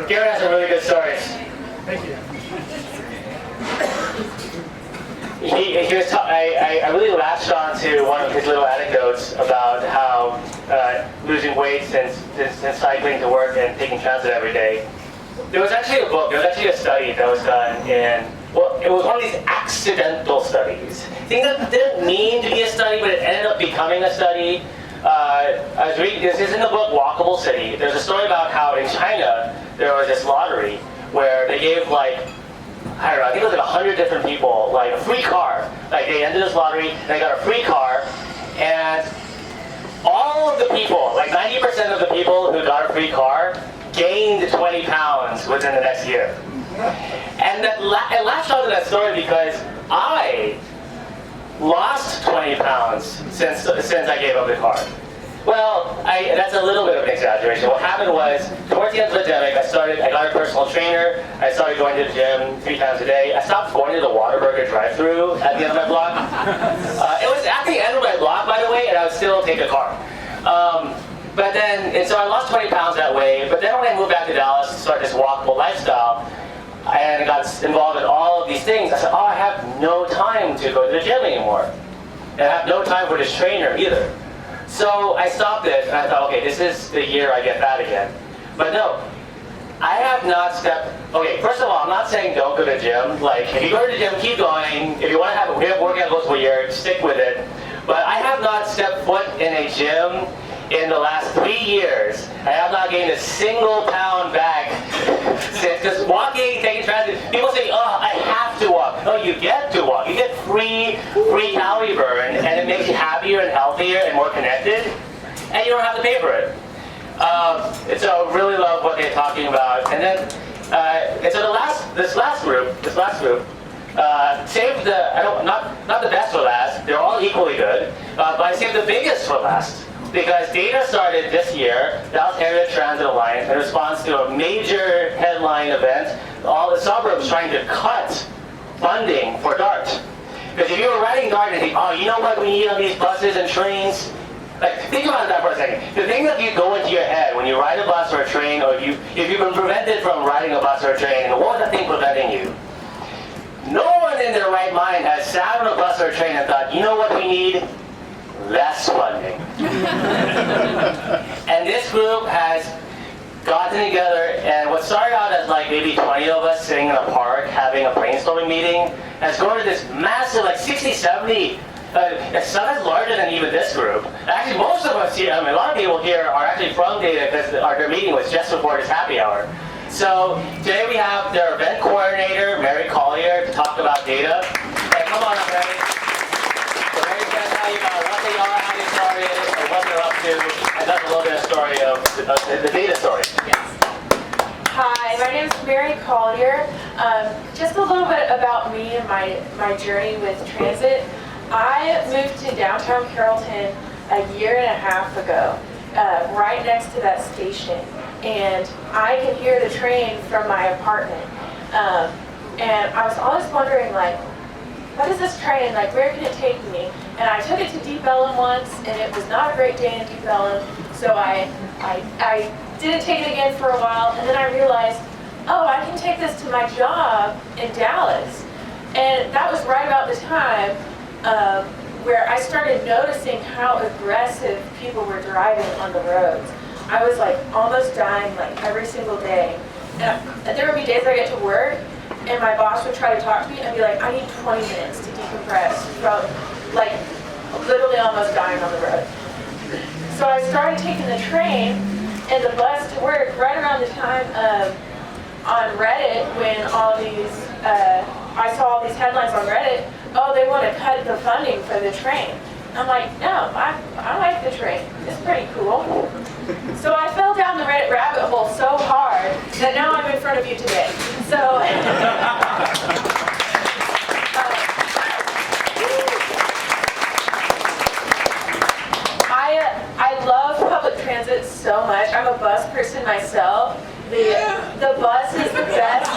Garrett has some really good stories. Thank you. I really latched on to one of his little anecdotes about how losing weight since cycling to work and taking transit every day. There was actually a book, there was actually a study that was done in, well, it was one of these accidental studies. Things that didn't mean to be a study, but it ended up becoming a study. I was reading, this is in the book Walkable City. There's a story about how in China, there was this lottery where they gave like, I don't know, I think it was like 100 different people, like a free car. Like they entered this lottery, and they got a free car, and all of the people, like 90% of the people who got a free car, gained 20 pounds within the next year. And I latched onto that story because I lost 20 pounds since I gave up the car. Well, that's a little bit of an exaggeration. What happened was, towards the end of the pandemic, I got a personal trainer, I started going to the gym 3 times a day. I stopped going to the Whataburger drive-thru at the end of my block. It was at the end of my block, by the way, and I would still take a car. So I lost 20 pounds that way, but then when I moved back to Dallas to start this walkable lifestyle, and I got involved in all of these things, I said, oh, I have no time to go to the gym anymore. And I have no time for this trainer either. So I stopped it, and I thought, okay, this is the year I get fat again. But no, I have not stepped, okay, first of all, I'm not saying don't go to the gym. Like, if you go to the gym, keep going. If you want to have a workout goals for a year, stick with it. But I have not stepped foot in a gym in the last 3 years. I have not gained a single pound back since, because walking, taking transit, people say, oh, I have to walk. No, you get to walk. You get free calorie burn, and it makes you happier and healthier and more connected, and you don't have to pay for it. And so really love what they're talking about. And then, and so this last group, saved not the best for last. They're all equally good, but I saved the biggest for last. Because data started this year, Dallas Area Transit Alliance, in response to a major headline event, all the suburbs trying to cut funding for DART. Because if you were riding DART and think, oh, you know what we need on these buses and trains? Like, think about that for a second. The thing that you go into your head when you ride a bus or a train, or if you've been prevented from riding a bus or a train, what was the thing preventing you? No one in their right mind has sat on a bus or a train and thought, you know what we need? Less funding. And this group has gotten together, and what started out as like maybe 20 of us sitting in a park having a brainstorming meeting has grown to this massive, like 60, 70, sometimes larger than even this group. Actually, most of us here, a lot of people here are actually from Data because their meeting was just before this happy hour. So today we have their event coordinator, Mary Collier, to talk about Data. Hey, come on up, Mary. So Mary's going to tell you about what they are, how they started, and what they're up to, and that's a little bit of story of the Data story. Yes. Hi, my name is Mary Collier. Just a little bit about me and my journey with transit. I moved to downtown Carrollton a year and a half ago, right next to that station. And I could hear the train from my apartment. And I was always wondering, like, what is this train? Like, where can it take me? And I took it to Deep Ellum once, and it was not a great day in Deep Ellum. So I didn't take it again for a while, and then I realized, oh, I can take this to my job in Dallas. And that was right about the time where I started noticing how aggressive people were driving on the roads. I was like almost dying like every single day. And there would be days I get to work and my boss would try to talk to me and I'd be like, I need 20 minutes to decompress from like literally almost dying on the road. So I started taking the train and the bus to work right around the time on Reddit when all these, I saw all these headlines on Reddit, oh, they want to cut the funding for the train. I'm like, no, I like the train. It's pretty cool. So I fell down the Reddit rabbit hole so hard that now I'm in front of you today. So I love public transit so much. I'm a bus person myself. The bus is the best.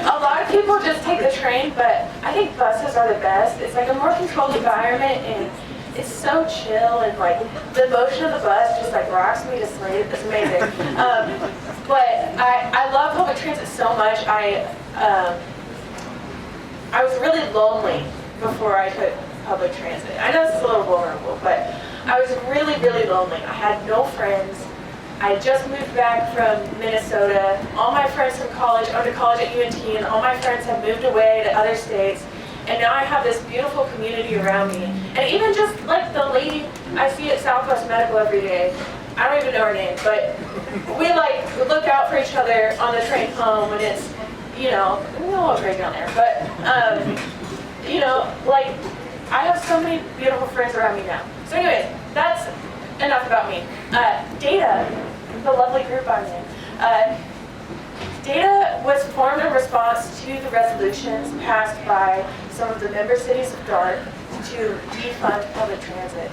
A lot of people just take the train, but I think buses are the best. It's like a more controlled environment, and it's so chill, and like the motion of the bus just like rocks me to sleep. It's amazing. But I love public transit so much. I was really lonely before I took public transit. I know this is a little vulnerable, but I was really, really lonely. I had no friends. I just moved back from Minnesota. All my friends from college, I went to college at UNT, and all my friends have moved away to other states. And now I have this beautiful community around me. And even just like the lady I see at Southwest Medical every day, I don't even know her name, but we like look out for each other on the train home, and it's, you know, a little great down there, but, you know, like, I have so many beautiful friends around me now. So anyways, that's enough about me. DATA, the lovely group I'm in. DATA was formed in response to the resolutions passed by some of the member cities of DART to defund public transit.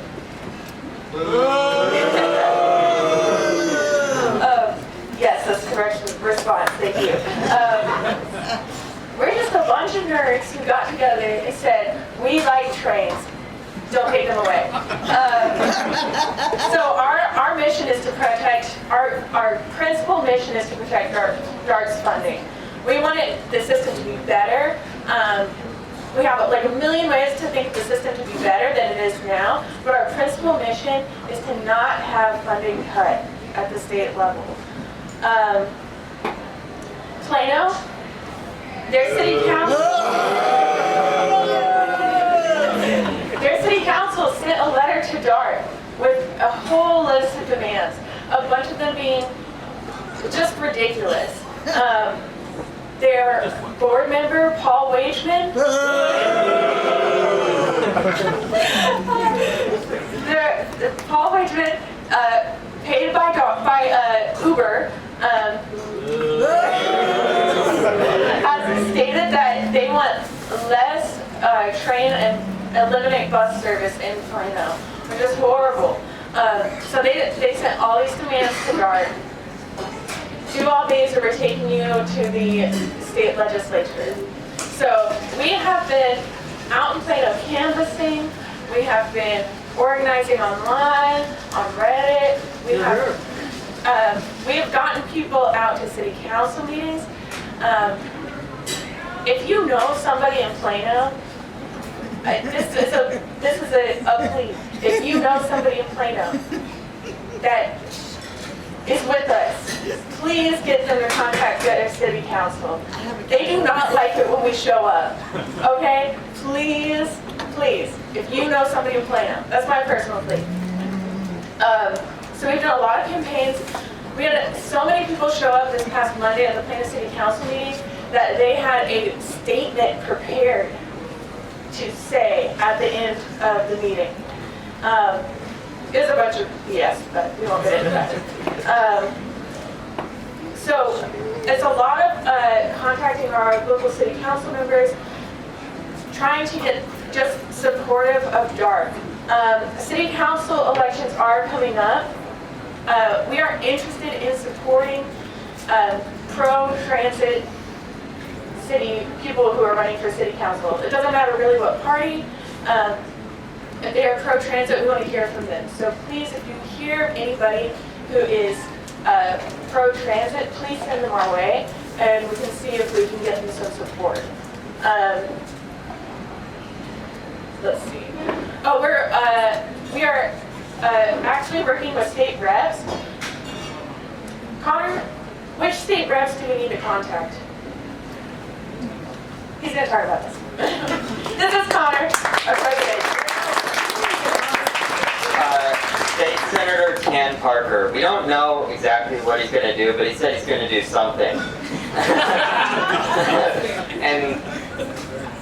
Yes, that's the correct response, thank you. We're just a bunch of nerds who got together and said, we like trains, don't take them away. So our mission is to protect, our principal mission is to protect DART's funding. We want the system to be better. We have like a million ways to think the system to be better than it is now, but our principal mission is to not have funding cut at the state level. Plano, their city council sent a letter to DART with a whole list of demands, a bunch of them being just ridiculous. Their board member, Paul Wageman, Paul Wageman, paid by Uber, has stated that they want less train and eliminate bus service in Plano, which is horrible. So they sent all these demands to DART. Do all these, or we're taking you to the state legislature. So we have been out in Plano canvassing. We have been organizing online, on Reddit. We have gotten people out to city council meetings. If you know somebody in Plano, this is a plea. If you know somebody in Plano that is with us, please get them to contact their city council. They do not like it when we show up. Okay? Please, please. If you know somebody in Plano, that's my personal plea. So we've done a lot of campaigns. We had so many people show up this past Monday at the Plano City Council meeting that they had a statement prepared to say at the end of the meeting. It was a bunch of BS, but we won't get into that. So it's a lot of contacting our local city council members, trying to get just supportive of DART. City council elections are coming up. We are interested in supporting pro-transit city people who are running for city council. It doesn't matter really what party. If they are pro-transit, we want to hear from them. So please, if you hear anybody who is pro-transit, please send them our way, and we can see if we can get them some support. Let's see. Oh, we are actually working with state reps. Connor, which state reps do we need to contact? He's going to talk about this. This is Connor, our president. State Senator Tan Parker. We don't know exactly what he's going to do, but he said he's going to do something. And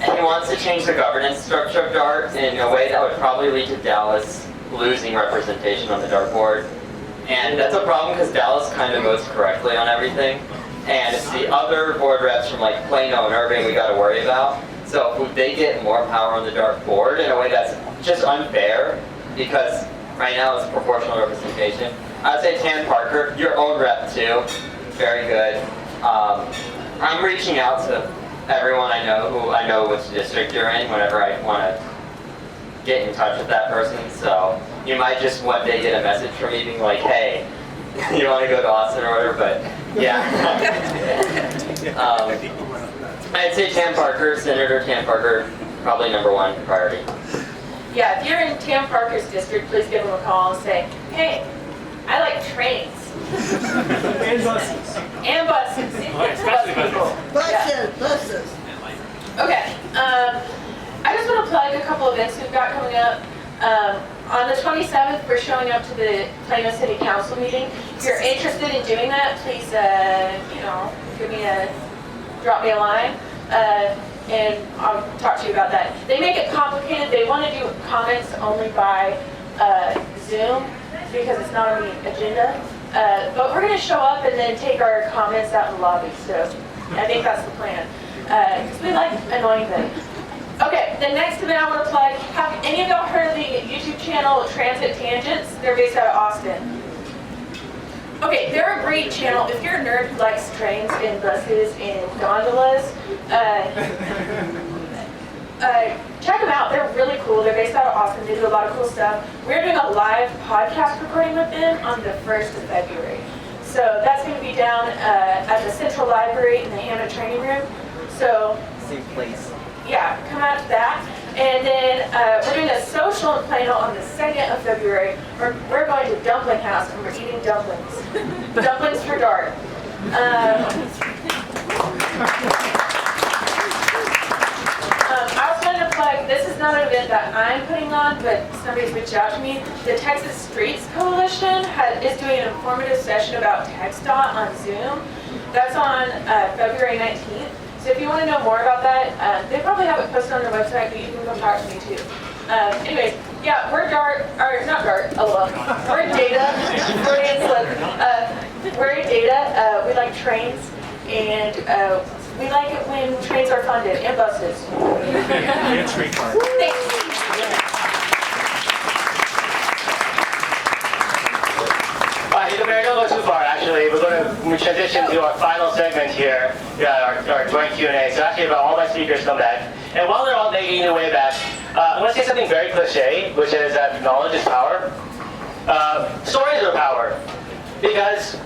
he wants to change the governance structure of DART in a way that would probably lead to Dallas losing representation on the DART board. And that's a problem because Dallas kind of votes correctly on everything. And it's the other board reps from like Plano and Irving we got to worry about. So if they get more power on the DART board in a way that's just unfair, because right now it's proportional representation. I'd say Tan Parker, your own rep too, very good. I'm reaching out to everyone I know who I know which district you're in whenever I want to get in touch with that person. So you might just one day get a message from me being like, hey, you want to go to Austin or whatever, but yeah. I'd say Tam Parker, Senator Tam Parker, probably #1 priority. Yeah, if you're in Tam Parker's district, please give him a call and say, hey, I like trains. And buses. And buses. Especially buses. Buses. Okay, I just want to plug a couple events we've got coming up. On the 27th, we're showing up to the Plano City Council meeting. If you're interested in doing that, please, drop me a line, and I'll talk to you about that. They make it complicated. They want to do comments only by Zoom because it's not on the agenda. But we're going to show up and then take our comments out in the lobby. So I think that's the plan. Because we like annoying them. Okay, the next event I want to plug, have any of y'all heard of the YouTube channel Transit Tangents? They're based out of Austin. Okay, they're a great channel. If you're a nerd who likes trains and buses and gondolas, check them out. They're really cool. They're based out of Austin. They do a lot of cool stuff. We're doing a live podcast recording with them on the 1st of February. So that's going to be down at the Central Library in the Hammond Training Room. So, Same place. yeah, come out to that. And then we're doing a social in Plano on the 2nd of February. We're going to Dumpling House and we're eating dumplings. Dumplings for Dart. I also wanted to plug, this is not an event that I'm putting on, but somebody's reached out to me. The Texas Streets Coalition is doing an informative session about TxDOT on Zoom. That's on February 19th. So if you want to know more about that, they probably have it posted on their website, but you can come talk to me too. Anyways, yeah, we're Dart, or not Dart, LOL. We're Data. We're Data. We like trains, and we like it when trains are funded, and buses. And streetcar. Thanks. We're going to go too far, actually. We're going to transition to our final segment here, our joint Q&A. So actually, about all my speakers come back. And while they're all making their way back, I'm going to say something very cliche, which is that knowledge is power. Stories are power. Because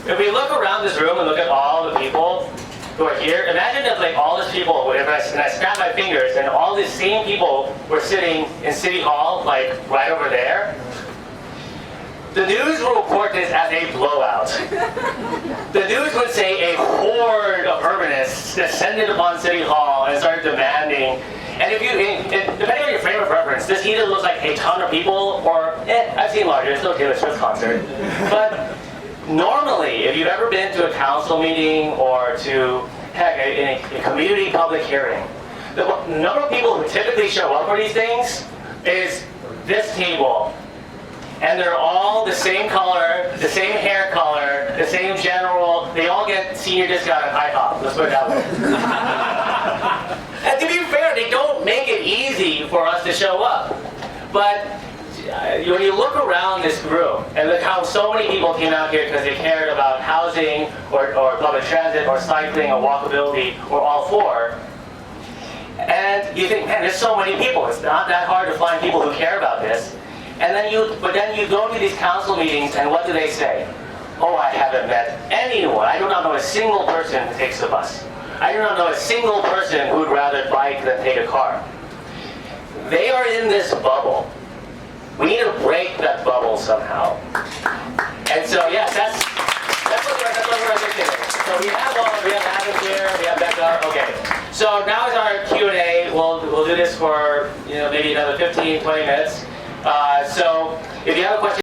if we look around this room and look at all the people who are here, imagine if like all these people, and I snap my fingers, and all these same people were sitting in City Hall, like right over there. The news will report this as a blowout. The news would say a horde of urbanists descended upon City Hall and started demanding. And depending on your frame of reference, this either looks like a ton of people or, I've seen larger, it's no Taylor Swift concert. But normally, if you've ever been to a council meeting or to, heck, a community public hearing, the number of people who typically show up for these things is this table. And they're all the same color, the same hair color, the same general. They all get senior discount at IHOP. Let's put it that way. And to be fair, they don't make it easy for us to show up. But when you look around this room and look how so many people came out here because they cared about housing or public transit or cycling or walkability or all four, and you think, man, there's so many people. It's not that hard to find people who care about this. And then you go to these council meetings, and what do they say? Oh, I haven't met anyone. I do not know a single person who takes the bus. I do not know a single person who would rather bike than take a car. They are in this bubble. We need to break that bubble somehow. And so, yes, that's what we're thinking. So we have Adam here, we have Becca. Okay. So now is our Q&A. We'll do this for maybe another 15, 20 minutes. So if you have a question.